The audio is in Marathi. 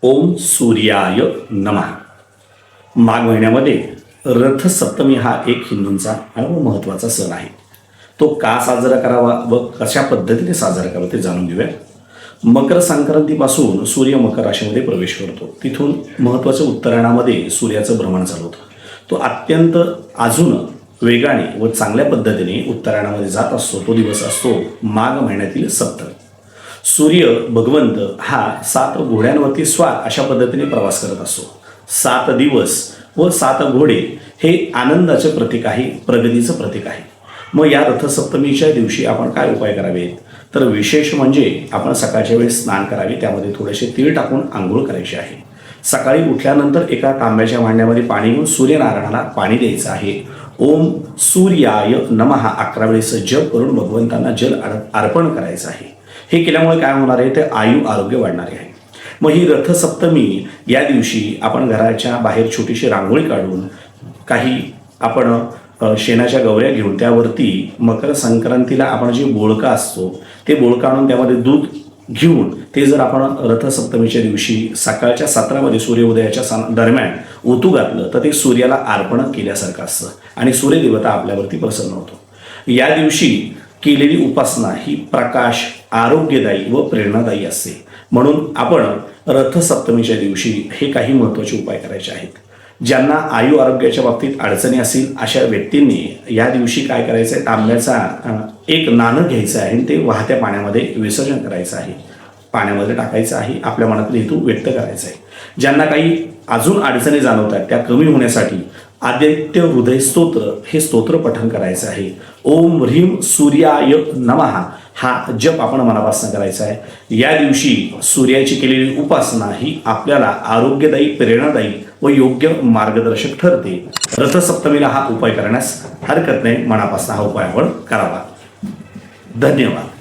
ओम सूर्याय नमः। माघ महिन्यामध्ये रथसप्तमी हा एक हिंदूंचा महत्त्वाचा सण आहे। तो का साजरा करावा व कशा पद्धतीने साजरा करावा ते जाणून घेऊया। मकर संक्रांतीपासून सूर्य मकर राशीमध्ये प्रवेश करतो, तिथून महत्त्वाच्या उत्तरायणामध्ये सूर्याचं भ्रमण चालू होतं। तो अत्यंत अजून वेगाने व चांगल्या पद्धतीने उत्तरायणामध्ये जात असतो। तो दिवस असतो माघ महिन्यातील सप्तमी। सूर्य भगवंत हा 7 घोड्यांवरती स्वार अशा पद्धतीने प्रवास करत असतो। 7 दिवस व 7 घोडे हे आनंदाचे प्रतीक आहे, प्रगतीचं प्रतीक आहे। मग या रथसप्तमीच्या दिवशी आपण काय उपाय करावेत, तर विशेष म्हणजे आपण सकाळच्या वेळेस स्नान करावे, त्यामध्ये थोडेसे तीळ टाकून आंघोळ करायची आहे। सकाळी उठल्यानंतर एका तांब्याच्या भांड्यामध्ये पाणी घेऊन सूर्यनारायणाला पाणी द्यायचं आहे। ओम सूर्याय नमः 11 वेळेस जप करून भगवंतांना जल अर्पण करायचं आहे। हे केल्यामुळे काय होणार आहे, ते आयु आरोग्य वाढणार आहे। मग ही रथसप्तमी या दिवशी आपण घराच्या बाहेर छोटीशी रांगोळी काढून काही आपण शेणाच्या गवऱ्या घेऊन त्यावरती मकर संक्रांतीला आपण जे बोळका असतो ते बोळका आणून त्यामध्ये दूध घेऊन ते जर आपण रथसप्तमीच्या दिवशी सकाळच्या सत्रामध्ये सूर्योदयाच्या दरम्यान ओतू घातलं तर ते सूर्याला अर्पण केल्यासारखं असतं आणि सूर्यदेवता आपल्यावरती प्रसन्न होतो। या दिवशी केलेली उपासना ही प्रकाश, आरोग्यदायी व प्रेरणादायी असते। म्हणून आपण रथसप्तमीच्या दिवशी हे काही महत्त्वाचे उपाय करायचे आहेत। ज्यांना आयु आरोग्याच्या बाबतीत अडचणी असतील अशा व्यक्तींनी या दिवशी काय करायचं आहे, तांब्याचा एक नाणं घ्यायचं आहे आणि ते वाहत्या पाण्यामध्ये विसर्जन करायचं आहे, पाण्यामध्ये टाकायचं आहे, आपल्या मनातील हेतू व्यक्त करायचा आहे। ज्यांना काही अजून अडचणी जाणवतात त्या कमी होण्यासाठी आदित्य हृदय स्तोत्र हे स्तोत्र पठण करायचं आहे। ओम ह्रीम सूर्याय नमः हा जप आपण मनापासून करायचा आहे। या दिवशी सूर्याची केलेली उपासना ही आपल्याला आरोग्यदायी, प्रेरणादायी व योग्य मार्गदर्शक ठरते। रथसप्तमीला हा उपाय करण्यास हरकत नाही, मनापासून हा उपाय आपण करावा। धन्यवाद।